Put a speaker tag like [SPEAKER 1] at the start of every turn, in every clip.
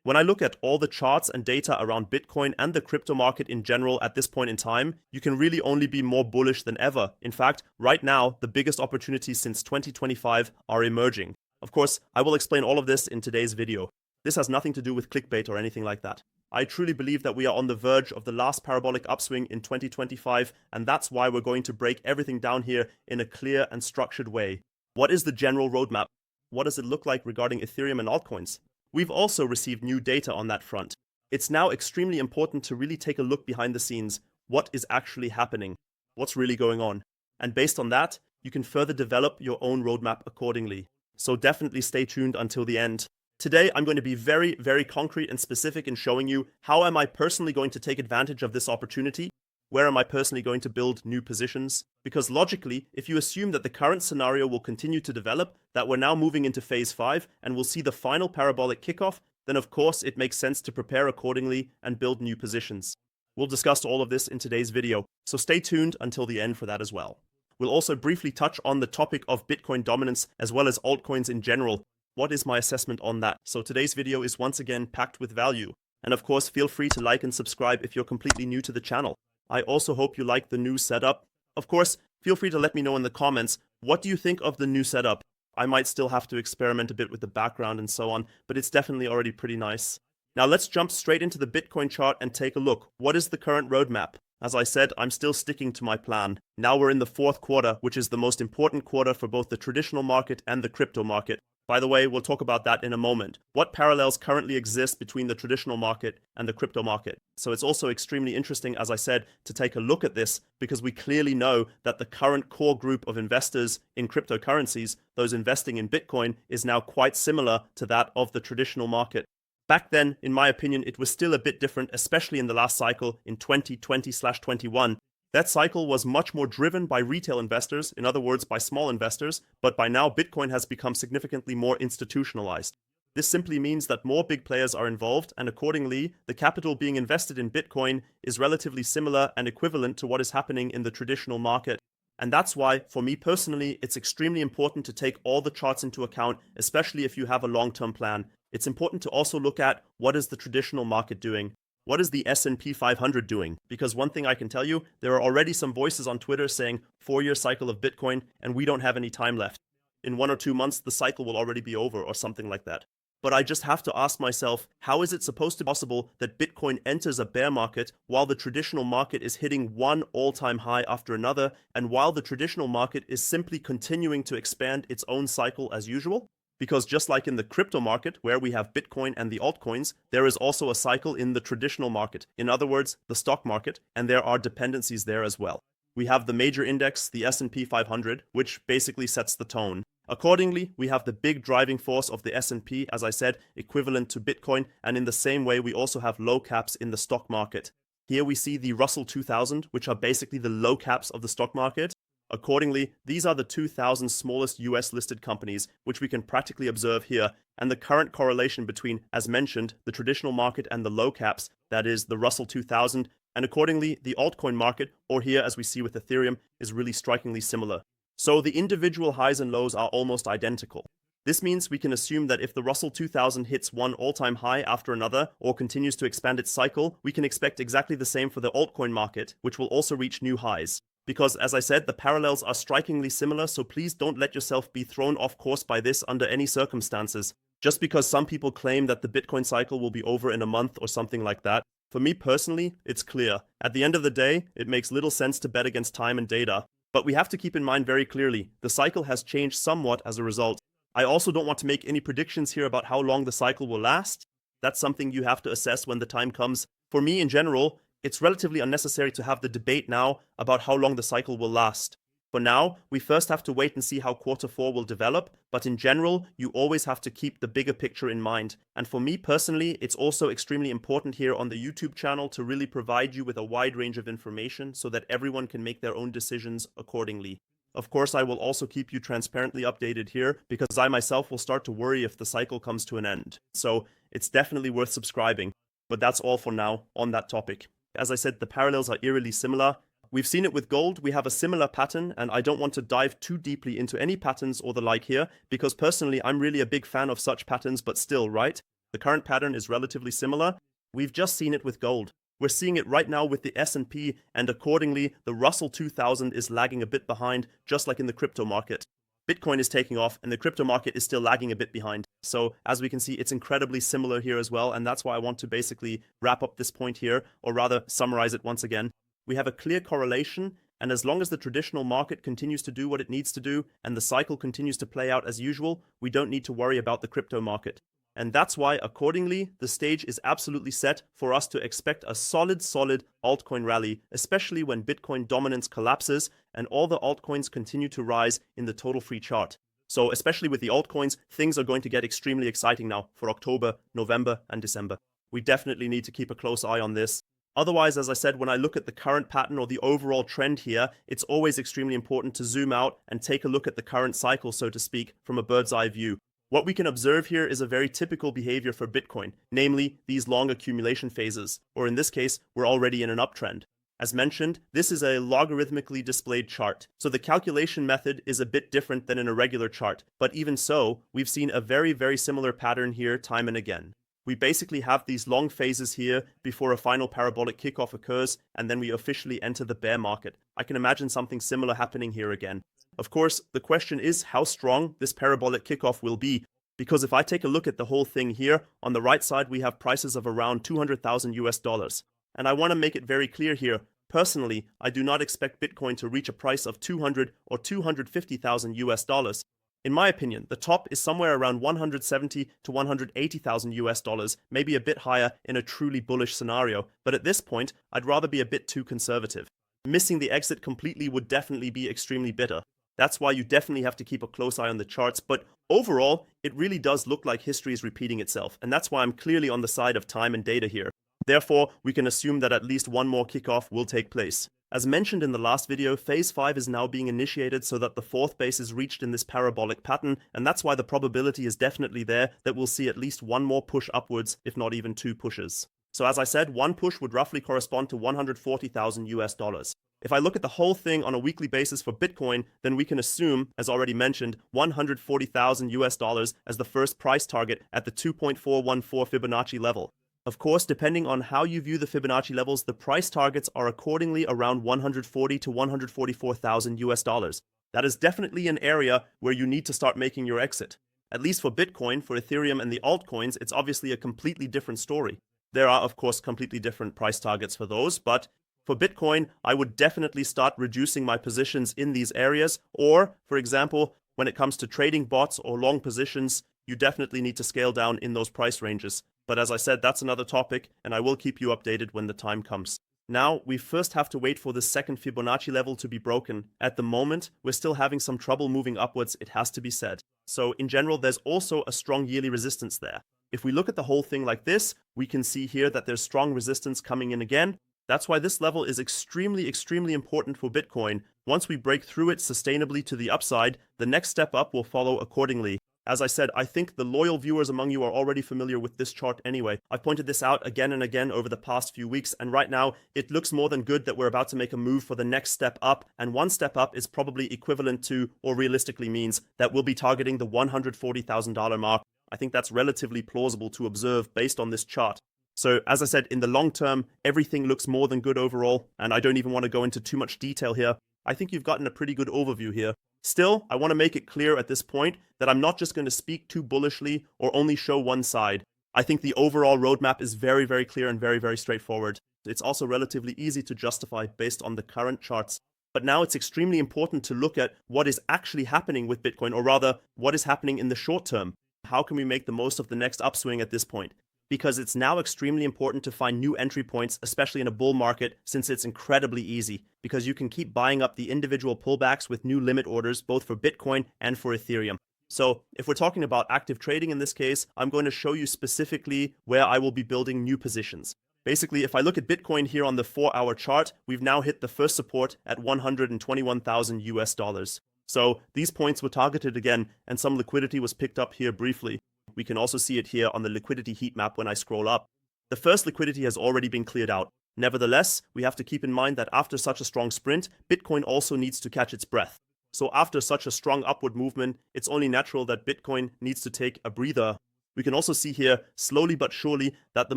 [SPEAKER 1] When I look at all the charts and data around Bitcoin and the crypto market in general at this point in time, you can really only be more bullish than ever. In fact, right now, the biggest opportunities since 2025 are emerging. Of course, I will explain all of this in today's video. This has nothing to do with clickbait or anything like that. I truly believe that we are on the verge of the last parabolic upswing in 2025, and that's why we're going to break everything down here in a clear and structured way. What is the general roadmap? What does it look like regarding Ethereum and altcoins? We've also received new data on that front. It's now extremely important to really take a look behind the scenes. What is actually happening? What's really going on? And based on that, you can further develop your own roadmap accordingly. So definitely stay tuned until the end. Today, I'm going to be very, very concrete and specific in showing you how am I personally going to take advantage of this opportunity. Where am I personally going to build new positions? Because logically, if you assume that the current scenario will continue to develop, that we're now moving into phase 5 and we'll see the final parabolic kickoff, then of course it makes sense to prepare accordingly and build new positions. We'll discuss all of this in today's video, so stay tuned until the end for that as well. We'll also briefly touch on the topic of Bitcoin dominance as well as altcoins in general. What is my assessment on that? So today's video is once again packed with value. And of course, feel free to like and subscribe if you're completely new to the channel. I also hope you like the new setup. Of course, feel free to let me know in the comments, what do you think of the new setup? I might still have to experiment a bit with the background and so on, but it's definitely already pretty nice. Now let's jump straight into the Bitcoin chart and take a look. What is the current roadmap? As I said, I'm still sticking to my plan. Now we're in the fourth quarter, which is the most important quarter for both the traditional market and the crypto market. By the way, we'll talk about that in a moment. What parallels currently exist between the traditional market and the crypto market? So it's also extremely interesting, as I said, to take a look at this because we clearly know that the current core group of investors in cryptocurrencies, those investing in Bitcoin, is now quite similar to that of the traditional market. Back then, in my opinion, it was still a bit different, especially in the last cycle in 2020/21. That cycle was much more driven by retail investors, in other words, by small investors, but by now Bitcoin has become significantly more institutionalized. This simply means that more big players are involved, and accordingly, the capital being invested in Bitcoin is relatively similar and equivalent to what is happening in the traditional market. And that's why, for me personally, it's extremely important to take all the charts into account, especially if you have a long-term plan. It's important to also look at what is the traditional market doing. What is the S&P 500 doing? Because one thing I can tell you, there are already some voices on Twitter saying 4-year cycle of Bitcoin and we don't have any time left. In 1 or 2 months, the cycle will already be over or something like that. But I just have to ask myself, how is it supposed to be possible that Bitcoin enters a bear market while the traditional market is hitting one all-time high after another and while the traditional market is simply continuing to expand its own cycle as usual? Because just like in the crypto market, where we have Bitcoin and the altcoins, there is also a cycle in the traditional market. In other words, the stock market, and there are dependencies there as well. We have the major index, the S&P 500, which basically sets the tone. Accordingly, we have the big driving force of the S&P, as I said, equivalent to Bitcoin, and in the same way we also have low caps in the stock market. Here we see the Russell 2000, which are basically the low caps of the stock market. Accordingly, these are the 2,000 smallest US listed companies, which we can practically observe here, and the current correlation between, as mentioned, the traditional market and the low caps, that is, the Russell 2000, and accordingly, the altcoin market, or here as we see with Ethereum, is really strikingly similar. So the individual highs and lows are almost identical. This means we can assume that if the Russell 2000 hits one all-time high after another, or continues to expand its cycle, we can expect exactly the same for the altcoin market, which will also reach new highs. Because, as I said, the parallels are strikingly similar, so please don't let yourself be thrown off course by this under any circumstances. Just because some people claim that the Bitcoin cycle will be over in a month or something like that, for me personally, it's clear. At the end of the day, it makes little sense to bet against time and data. But we have to keep in mind very clearly, the cycle has changed somewhat as a result. I also don't want to make any predictions here about how long the cycle will last. That's something you have to assess when the time comes. For me in general, it's relatively unnecessary to have the debate now about how long the cycle will last. For now, we first have to wait and see how Q4 will develop, but in general, you always have to keep the bigger picture in mind. And for me personally, it's also extremely important here on the YouTube channel to really provide you with a wide range of information so that everyone can make their own decisions accordingly. Of course, I will also keep you transparently updated here because I myself will start to worry if the cycle comes to an end. So it's definitely worth subscribing. But that's all for now on that topic. As I said, the parallels are eerily similar. We've seen it with gold, we have a similar pattern, and I don't want to dive too deeply into any patterns or the like here, because personally I'm really a big fan of such patterns, but still, right? The current pattern is relatively similar. We've just seen it with gold. We're seeing it right now with the S&P, and accordingly, the Russell 2000 is lagging a bit behind, just like in the crypto market. Bitcoin is taking off, and the crypto market is still lagging a bit behind. So, as we can see, it's incredibly similar here as well, and that's why I want to basically wrap up this point here, or rather summarize it once again. We have a clear correlation, and as long as the traditional market continues to do what it needs to do, and the cycle continues to play out as usual, we don't need to worry about the crypto market. And that's why, accordingly, the stage is absolutely set for us to expect a solid altcoin rally, especially when Bitcoin dominance collapses and all the altcoins continue to rise in the total free chart. So especially with the altcoins, things are going to get extremely exciting now for October, November, and December. We definitely need to keep a close eye on this. Otherwise, as I said, when I look at the current pattern or the overall trend here, it's always extremely important to zoom out and take a look at the current cycle, so to speak, from a bird's eye view. What we can observe here is a very typical behavior for Bitcoin, namely these long accumulation phases, or in this case, we're already in an uptrend. As mentioned, this is a logarithmically displayed chart, so the calculation method is a bit different than in a regular chart, but even so, we've seen a very similar pattern here time and again. We basically have these long phases here before a final parabolic kickoff occurs, and then we officially enter the bear market. I can imagine something similar happening here again. Of course, the question is how strong this parabolic kickoff will be, because if I take a look at the whole thing here, on the right side we have prices of around 200,000 US dollars. And I want to make it very clear here, personally, I do not expect Bitcoin to reach a price of 200 or 250,000 US dollars. In my opinion, the top is somewhere around 170 to 180,000 US dollars, maybe a bit higher in a truly bullish scenario, but at this point, I'd rather be a bit too conservative. Missing the exit completely would definitely be extremely bitter. That's why you definitely have to keep a close eye on the charts, but overall, it really does look like history is repeating itself, and that's why I'm clearly on the side of time and data here. Therefore, we can assume that at least one more kickoff will take place. As mentioned in the last video, Phase 5 is now being initiated so that the fourth base is reached in this parabolic pattern, and that's why the probability is definitely there that we'll see at least one more push upwards, if not even two pushes. So as I said, one push would roughly correspond to 140,000 US dollars. If I look at the whole thing on a weekly basis for Bitcoin, then we can assume, as already mentioned, 140,000 US dollars as the first price target at the 2.414 Fibonacci level. Of course, depending on how you view the Fibonacci levels, the price targets are accordingly around 140 to 144,000 US dollars. That is definitely an area where you need to start making your exit. At least for Bitcoin, for Ethereum and the altcoins, it's obviously a completely different story. There are, of course, completely different price targets for those, but for Bitcoin, I would definitely start reducing my positions in these areas, or, for example, when it comes to trading bots or long positions, you definitely need to scale down in those price ranges. But as I said, that's another topic, and I will keep you updated when the time comes. Now, we first have to wait for the second Fibonacci level to be broken. At the moment, we're still having some trouble moving upwards, it has to be said. So in general, there's also a strong yearly resistance there. If we look at the whole thing like this, we can see here that there's strong resistance coming in again. That's why this level is extremely important for Bitcoin. Once we break through it sustainably to the upside, the next step up will follow accordingly. As I said, I think the loyal viewers among you are already familiar with this chart anyway. I've pointed this out again and again over the past few weeks, and right now, it looks more than good that we're about to make a move for the next step up, and one step up is probably equivalent to, or realistically means, that we'll be targeting the $140,000 mark. I think that's relatively plausible to observe based on this chart. So, as I said, in the long term, everything looks more than good overall, and I don't even want to go into too much detail here. I think you've gotten a pretty good overview here. Still, I want to make it clear at this point that I'm not just going to speak too bullishly or only show one side. I think the overall roadmap is very clear and very straightforward. It's also relatively easy to justify based on the current charts. But now it's extremely important to look at what is actually happening with Bitcoin, or rather, what is happening in the short term. How can we make the most of the next upswing at this point? Because it's now extremely important to find new entry points, especially in a bull market, since it's incredibly easy, because you can keep buying up the individual pullbacks with new limit orders, both for Bitcoin and for Ethereum. So if we're talking about active trading in this case, I'm going to show you specifically where I will be building new positions. Basically, if I look at Bitcoin here on the 4-hour chart, we've now hit the first support at 121,000 US dollars. So these points were targeted again, and some liquidity was picked up here briefly. We can also see it here on the liquidity heat map when I scroll up. The first liquidity has already been cleared out. Nevertheless, we have to keep in mind that after such a strong sprint, Bitcoin also needs to catch its breath. So after such a strong upward movement, it's only natural that Bitcoin needs to take a breather. We can also see here, slowly but surely, that the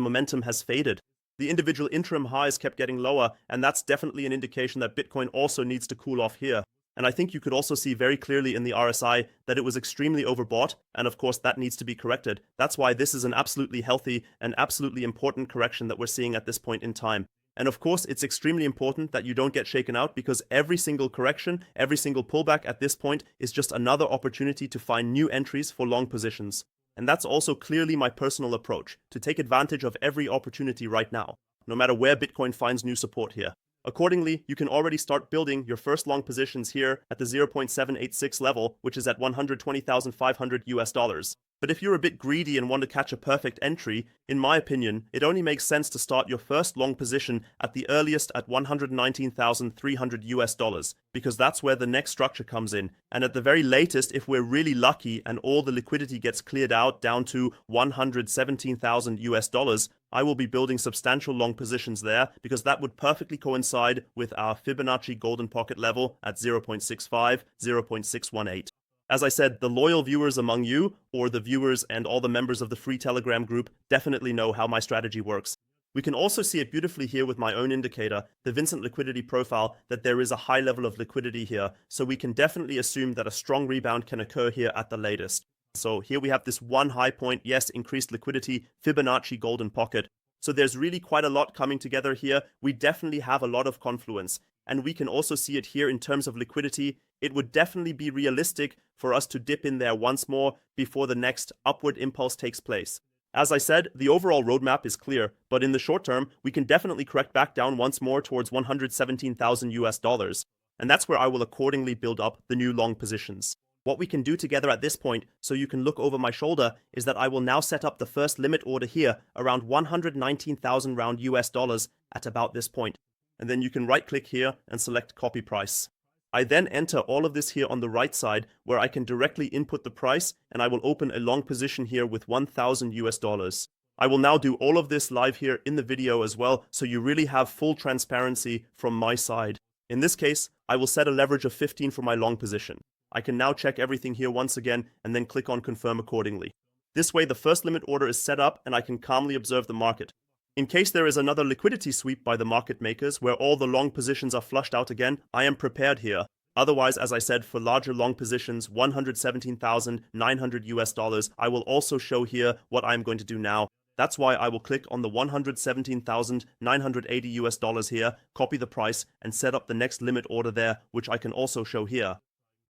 [SPEAKER 1] momentum has faded. The individual interim highs kept getting lower, and that's definitely an indication that Bitcoin also needs to cool off here. And I think you could also see very clearly in the RSI that it was extremely overbought, and of course that needs to be corrected. That's why this is an absolutely healthy and absolutely important correction that we're seeing at this point in time. And of course, it's extremely important that you don't get shaken out, because every single correction, every single pullback at this point is just another opportunity to find new entries for long positions. And that's also clearly my personal approach, to take advantage of every opportunity right now, no matter where Bitcoin finds new support here. Accordingly, you can already start building your first long positions here at the 0.786 level, which is at 120,500 US dollars. But if you're a bit greedy and want to catch a perfect entry, in my opinion, it only makes sense to start your first long position at the earliest at 119,300 US dollars, because that's where the next structure comes in. And at the very latest, if we're really lucky and all the liquidity gets cleared out down to 117,000 US dollars, I will be building substantial long positions there, because that would perfectly coincide with our Fibonacci golden pocket level at 0.65, 0.618. As I said, the loyal viewers among you, or the viewers and all the members of the free Telegram group, definitely know how my strategy works. We can also see it beautifully here with my own indicator, the Vincent liquidity profile, that there is a high level of liquidity here, so we can definitely assume that a strong rebound can occur here at the latest. So here we have this one high point, yes, increased liquidity, Fibonacci golden pocket. So there's really quite a lot coming together here. We definitely have a lot of confluence. And we can also see it here in terms of liquidity. It would definitely be realistic for us to dip in there once more before the next upward impulse takes place. As I said, the overall roadmap is clear, but in the short term, we can definitely correct back down once more towards 117,000 US dollars. And that's where I will accordingly build up the new long positions. What we can do together at this point, so you can look over my shoulder, is that I will now set up the first limit order here around 119,000 round US dollars at about this point. And then you can right click here and select copy price. I then enter all of this here on the right side, where I can directly input the price, and I will open a long position here with 1,000 US dollars. I will now do all of this live here in the video as well, so you really have full transparency from my side. In this case, I will set a leverage of 15 for my long position. I can now check everything here once again and then click on confirm accordingly. This way the first limit order is set up and I can calmly observe the market. In case there is another liquidity sweep by the market makers where all the long positions are flushed out again, I am prepared here. Otherwise, as I said, for larger long positions, 117,900 US dollars, I will also show here what I'm going to do now. That's why I will click on the 117,980 US dollars here, copy the price, and set up the next limit order there, which I can also show here.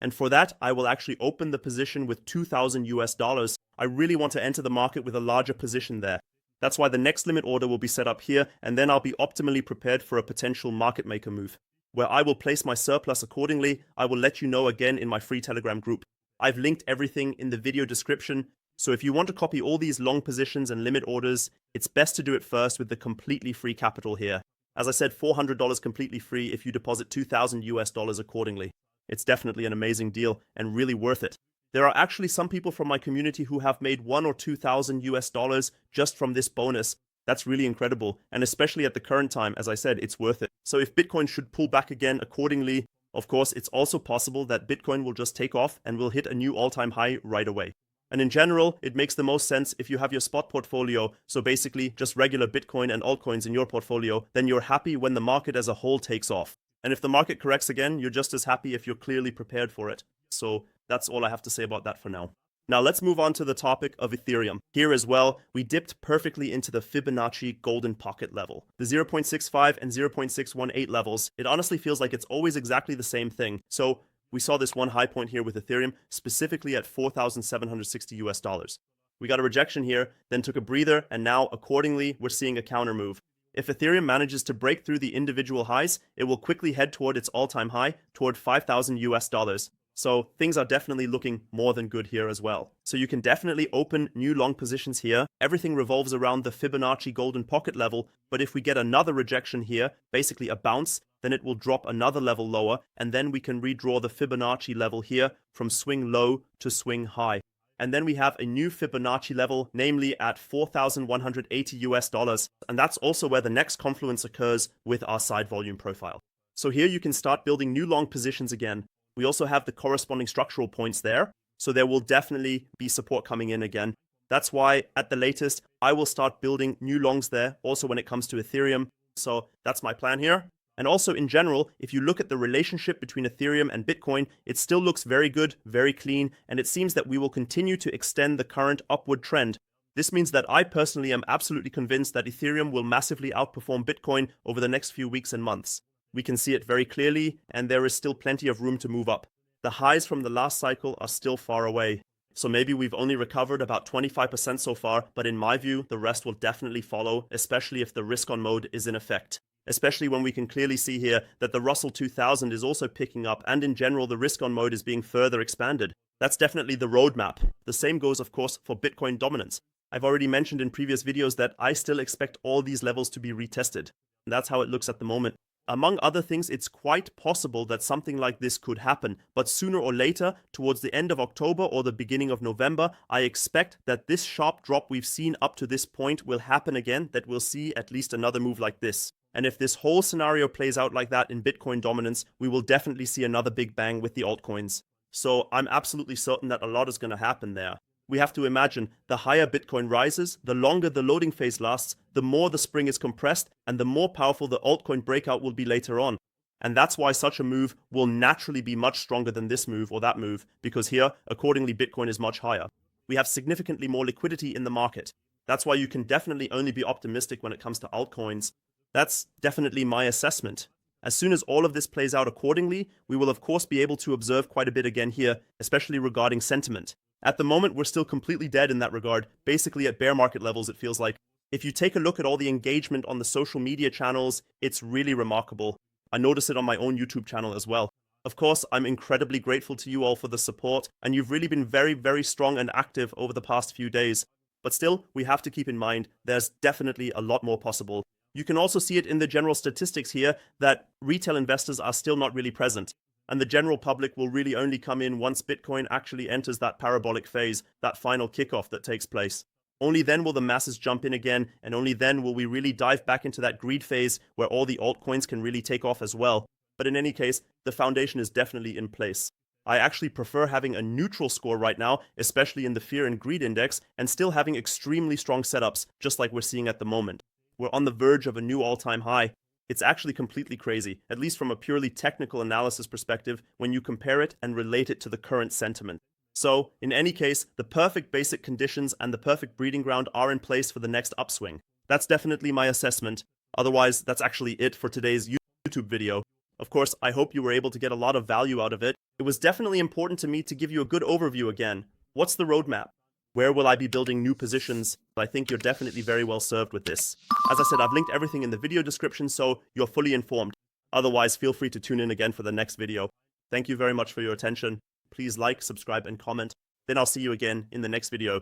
[SPEAKER 1] And for that, I will actually open the position with 2,000 US dollars. I really want to enter the market with a larger position there. That's why the next limit order will be set up here, and then I'll be optimally prepared for a potential market maker move, where I will place my surplus accordingly. I will let you know again in my free Telegram group. I've linked everything in the video description, so if you want to copy all these long positions and limit orders, it's best to do it first with the completely free capital here. As I said, $400 completely free if you deposit 2,000 US dollars accordingly. It's definitely an amazing deal and really worth it. There are actually some people from my community who have made 1,000 or 2,000 US dollars just from this bonus. That's really incredible, and especially at the current time, as I said, it's worth it. So if Bitcoin should pull back again accordingly, of course, it's also possible that Bitcoin will just take off and will hit a new all-time high right away. And in general, it makes the most sense if you have your spot portfolio, so basically just regular Bitcoin and altcoins in your portfolio, then you're happy when the market as a whole takes off. And if the market corrects again, you're just as happy if you're clearly prepared for it. So that's all I have to say about that for now. Now let's move on to the topic of Ethereum. Here as well, we dipped perfectly into the Fibonacci golden pocket level. The 0.65 and 0.618 levels, it honestly feels like it's always exactly the same thing. So we saw this one high point here with Ethereum, specifically at 4,760 US dollars. We got a rejection here, then took a breather, and now accordingly, we're seeing a counter move. If Ethereum manages to break through the individual highs, it will quickly head toward its all-time high, toward 5,000 US dollars. So things are definitely looking more than good here as well. So you can definitely open new long positions here. Everything revolves around the Fibonacci golden pocket level, but if we get another rejection here, basically a bounce, then it will drop another level lower, and then we can redraw the Fibonacci level here from swing low to swing high. And then we have a new Fibonacci level, namely at 4,180 US dollars. And that's also where the next confluence occurs with our side volume profile. So here you can start building new long positions again. We also have the corresponding structural points there. So there will definitely be support coming in again. That's why, at the latest, I will start building new longs there, also when it comes to Ethereum. So that's my plan here. And also in general, if you look at the relationship between Ethereum and Bitcoin, it still looks very good, very clean, and it seems that we will continue to extend the current upward trend. This means that I personally am absolutely convinced that Ethereum will massively outperform Bitcoin over the next few weeks and months. We can see it very clearly, and there is still plenty of room to move up. The highs from the last cycle are still far away. So maybe we've only recovered about 25% so far, but in my view, the rest will definitely follow, especially if the risk on mode is in effect. Especially when we can clearly see here that the Russell 2000 is also picking up, and in general the risk on mode is being further expanded. That's definitely the roadmap. The same goes of course for Bitcoin dominance. I've already mentioned in previous videos that I still expect all these levels to be retested. And that's how it looks at the moment. Among other things, it's quite possible that something like this could happen, but sooner or later, towards the end of October or the beginning of November, I expect that this sharp drop we've seen up to this point will happen again, that we'll see at least another move like this. And if this whole scenario plays out like that in Bitcoin dominance, we will definitely see another big bang with the altcoins. So I'm absolutely certain that a lot is going to happen there. We have to imagine the higher Bitcoin rises, the longer the loading phase lasts, the more the spring is compressed, and the more powerful the altcoin breakout will be later on. And that's why such a move will naturally be much stronger than this move or that move, because here, accordingly, Bitcoin is much higher. We have significantly more liquidity in the market. That's why you can definitely only be optimistic when it comes to altcoins. That's definitely my assessment. As soon as all of this plays out accordingly, we will of course be able to observe quite a bit again here, especially regarding sentiment. At the moment, we're still completely dead in that regard, basically at bear market levels it feels like. If you take a look at all the engagement on the social media channels, it's really remarkable. I notice it on my own YouTube channel as well. Of course, I'm incredibly grateful to you all for the support, and you've really been very, very strong and active over the past few days. But still, we have to keep in mind, there's definitely a lot more possible. You can also see it in the general statistics here that retail investors are still not really present. And the general public will really only come in once Bitcoin actually enters that parabolic phase, that final kickoff that takes place. Only then will the masses jump in again, and only then will we really dive back into that greed phase where all the altcoins can really take off as well. But in any case, the foundation is definitely in place. I actually prefer having a neutral score right now, especially in the fear and greed index, and still having extremely strong setups, just like we're seeing at the moment. We're on the verge of a new all-time high. It's actually completely crazy, at least from a purely technical analysis perspective, when you compare it and relate it to the current sentiment. So, in any case, the perfect basic conditions and the perfect breeding ground are in place for the next upswing. That's definitely my assessment. Otherwise, that's actually it for today's YouTube video. Of course, I hope you were able to get a lot of value out of it. It was definitely important to me to give you a good overview again. What's the roadmap? Where will I be building new positions? I think you're definitely very well served with this. As I said, I've linked everything in the video description, so you're fully informed. Otherwise, feel free to tune in again for the next video. Thank you very much for your attention. Please like, subscribe, and comment. Then I'll see you again in the next video.